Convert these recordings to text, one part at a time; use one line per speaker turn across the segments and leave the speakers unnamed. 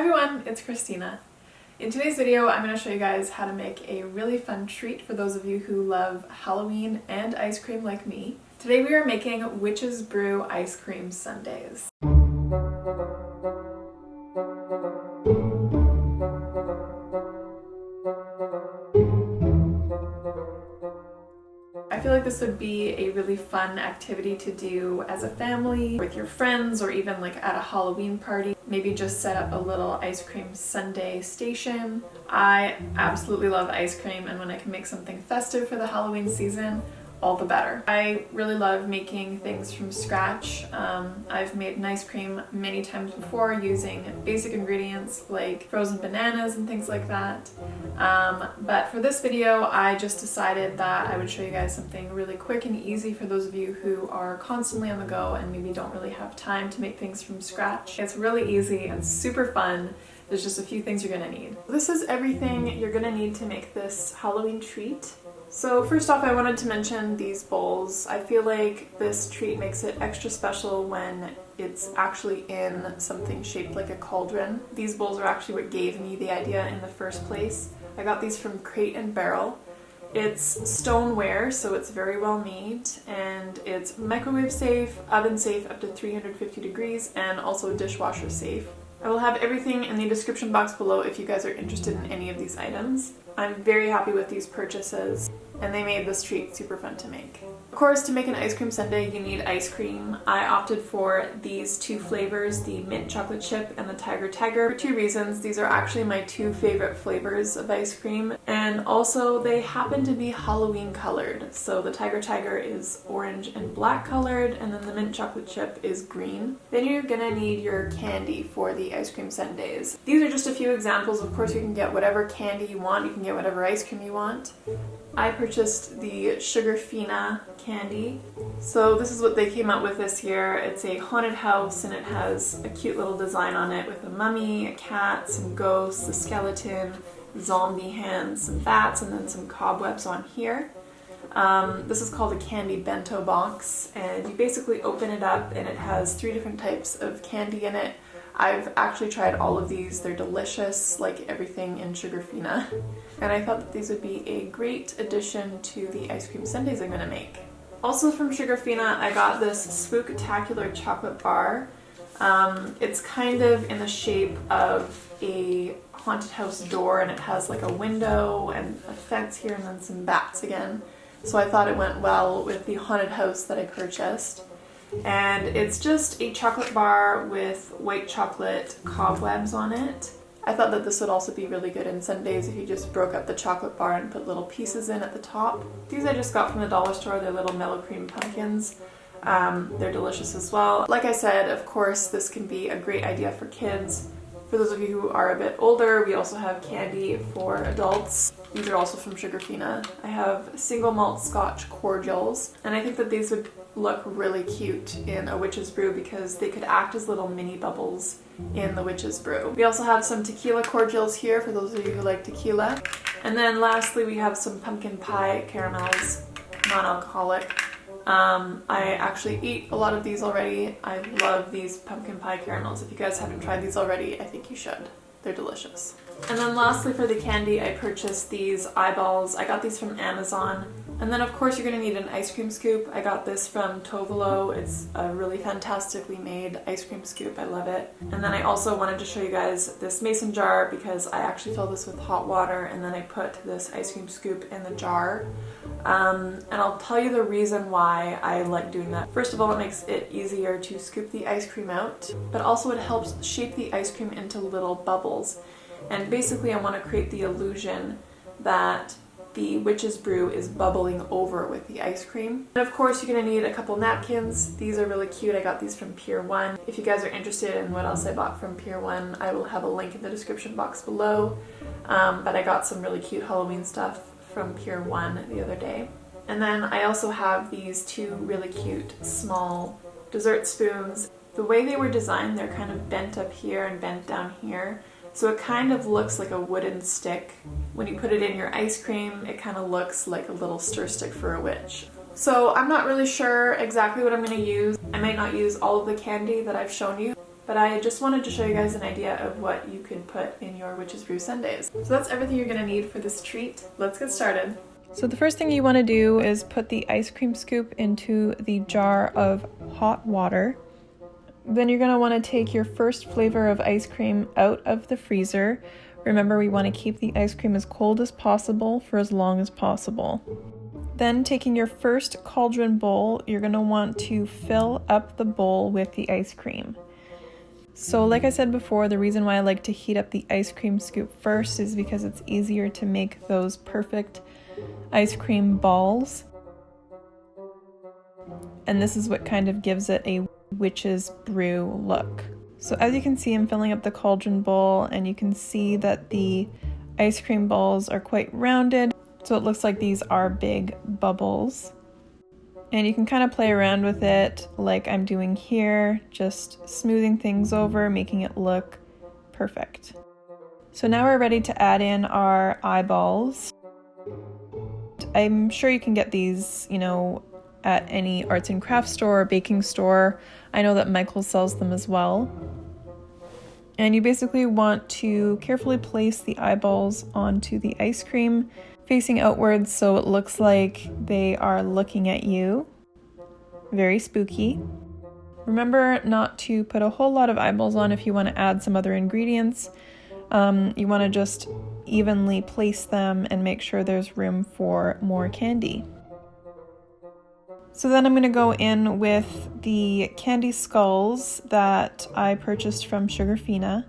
everyone, it's Kristina. In today's video, I'm going to show you guys how to make a really fun treat for those of you who love Halloween and ice cream like me. Today we are making Witches Brew ice cream sundaes. I feel like this would be a really fun activity to do as a family, with your friends, or even like at a Halloween party. Maybe just set up a little ice cream sundae station. I absolutely love ice cream, and when I can make something festive for the Halloween season, all the better. I really love making things from scratch. I've made an ice cream many times before using basic ingredients like frozen bananas and things like that. But for this video, I just decided that I would show you guys something really quick and easy for those of you who are constantly on the go and maybe don't really have time to make things from scratch. It's really easy and super fun. There's just a few things you're gonna need. This is everything you're gonna need to make this Halloween treat. So first off, I wanted to mention these bowls. I feel like this treat makes it extra special when it's actually in something shaped like a cauldron. These bowls are actually what gave me the idea in the first place. I got these from Crate and Barrel. It's stoneware, so it's very well made, and it's microwave safe, oven safe up to 350 degrees, and also dishwasher safe. I will have everything in the description box below if you guys are interested in any of these items. I'm very happy with these purchases, and they made this treat super fun to make. Of course, to make an ice cream sundae, you need ice cream. I opted for these two flavors, the mint chocolate chip and the tiger, for two reasons. These are actually my two favorite flavors of ice cream, and also they happen to be Halloween colored. So the tiger is orange and black colored, and then the mint chocolate chip is green. Then you're gonna need your candy for the ice cream sundaes. These are just a few examples. Of course, you can get whatever candy you want. You can get whatever ice cream you want. I purchased the Sugarfina candy. So this is what they came out with this year. It's a haunted house, and it has a cute little design on it with a mummy, a cat, some ghosts, a skeleton, zombie hands, some bats, and then some cobwebs on here. This is called a candy bento box, and you basically open it up and it has 3 different types of candy in it. I've actually tried all of these. They're delicious, like everything in Sugarfina. And I thought that these would be a great addition to the ice cream sundaes I'm gonna make. Also from Sugarfina, I got this Spooktacular chocolate bar. It's kind of in the shape of a haunted house door, and it has like a window and a fence here and then some bats again. So I thought it went well with the haunted house that I purchased. And it's just a chocolate bar with white chocolate cobwebs on it. I thought that this would also be really good in sundaes if you just broke up the chocolate bar and put little pieces in at the top. These I just got from the dollar store. They're little mellow cream pumpkins. They're delicious as well. Like I said, of course, this can be a great idea for kids. For those of you who are a bit older, we also have candy for adults. These are also from Sugarfina. I have single malt scotch cordials, and I think that these would look really cute in a Witches Brew because they could act as little mini bubbles in the Witches Brew. We also have some tequila cordials here for those of you who like tequila. And then lastly, we have some pumpkin pie caramels, non-alcoholic. I actually eat a lot of these already. I love these pumpkin pie caramels. If you guys haven't tried these already, I think you should. They're delicious. And then lastly for the candy, I purchased these eyeballs. I got these from Amazon. And then of course you're going to need an ice cream scoop. I got this from Tovolo. It's a really fantastically made ice cream scoop. I love it. And then I also wanted to show you guys this mason jar because I actually fill this with hot water and then I put this ice cream scoop in the jar. And I'll tell you the reason why I like doing that. First of all, it makes it easier to scoop the ice cream out, but also it helps shape the ice cream into little bubbles. And basically I want to create the illusion that the Witches Brew is bubbling over with the ice cream. And of course you're going to need a couple napkins. These are really cute. I got these from Pier 1. If you guys are interested in what else I bought from Pier 1, I will have a link in the description box below. But I got some really cute Halloween stuff from Pier 1 the other day. And then I also have these 2 really cute small dessert spoons. The way they were designed, they're kind of bent up here and bent down here. So it kind of looks like a wooden stick. When you put it in your ice cream, it kind of looks like a little stir stick for a witch. So I'm not really sure exactly what I'm going to use. I might not use all of the candy that I've shown you. But I just wanted to show you guys an idea of what you could put in your Witches Brew sundaes. So that's everything you're gonna need for this treat. Let's get started. So the first thing you want to do is put the ice cream scoop into the jar of hot water. Then you're going to want to take your first flavor of ice cream out of the freezer. Remember, we want to keep the ice cream as cold as possible for as long as possible. Then taking your first cauldron bowl, you're going to want to fill up the bowl with the ice cream. So like I said before, the reason why I like to heat up the ice cream scoop first is because it's easier to make those perfect ice cream balls. And this is what kind of gives it a Witches Brew look. So as you can see, I'm filling up the cauldron bowl, and you can see that the ice cream balls are quite rounded. So it looks like these are big bubbles. And you can kind of play around with it like I'm doing here, just smoothing things over, making it look perfect. So now we're ready to add in our eyeballs. I'm sure you can get these, at any arts and crafts store or baking store. I know that Michael sells them as well. And you basically want to carefully place the eyeballs onto the ice cream, facing outwards so it looks like they are looking at you. Very spooky. Remember not to put a whole lot of eyeballs on if you want to add some other ingredients. You want to just evenly place them and make sure there's room for more candy. So then I'm going to go in with the candy skulls that I purchased from Sugarfina.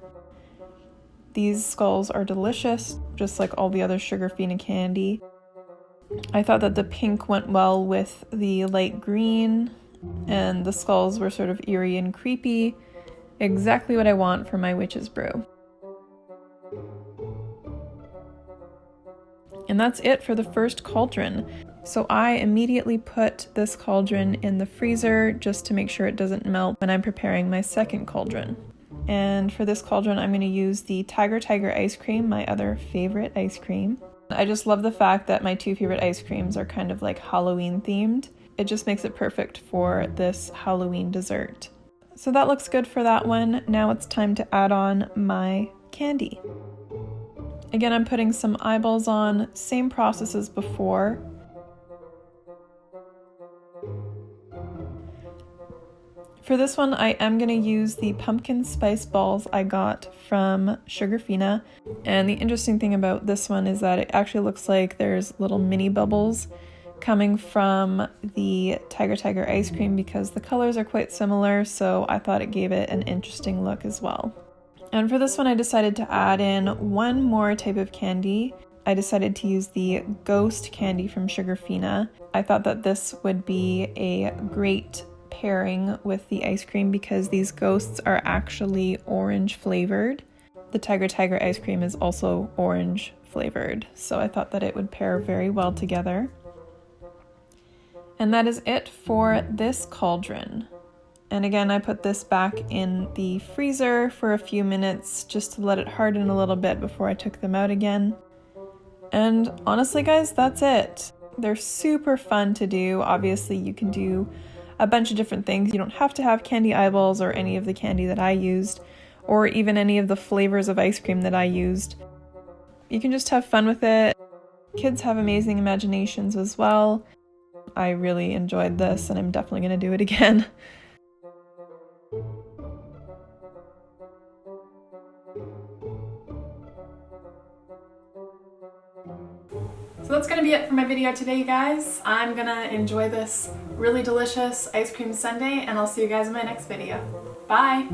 These skulls are delicious, just like all the other Sugarfina candy. I thought that the pink went well with the light green, and the skulls were sort of eerie and creepy. Exactly what I want for my Witches Brew. And that's it for the first cauldron. So I immediately put this cauldron in the freezer just to make sure it doesn't melt when I'm preparing my second cauldron. And for this cauldron, I'm going to use the Tiger ice cream, my other favorite ice cream. I just love the fact that my two favorite ice creams are kind of like Halloween themed. It just makes it perfect for this Halloween dessert. So that looks good for that one. Now it's time to add on my candy. Again, I'm putting some eyeballs on, same process as before. For this one, I am going to use the pumpkin spice balls I got from Sugarfina. And the interesting thing about this one is that it actually looks like there's little mini bubbles coming from the Tiger ice cream because the colors are quite similar, so I thought it gave it an interesting look as well. And for this one, I decided to add in one more type of candy. I decided to use the ghost candy from Sugarfina. I thought that this would be a great pairing with the ice cream because these ghosts are actually orange flavored. The Tiger ice cream is also orange flavored, so I thought that it would pair very well together. And that is it for this cauldron. And again, I put this back in the freezer for a few minutes just to let it harden a little bit before I took them out again. And honestly, guys, that's it. They're super fun to do. Obviously, you can do a bunch of different things. You don't have to have candy eyeballs or any of the candy that I used, or even any of the flavors of ice cream that I used. You can just have fun with it. Kids have amazing imaginations as well. I really enjoyed this, and I'm definitely going to do it again. So that's going to be it for my video today, you guys. I'm going to enjoy this really delicious ice cream sundae, and I'll see you guys in my next video. Bye!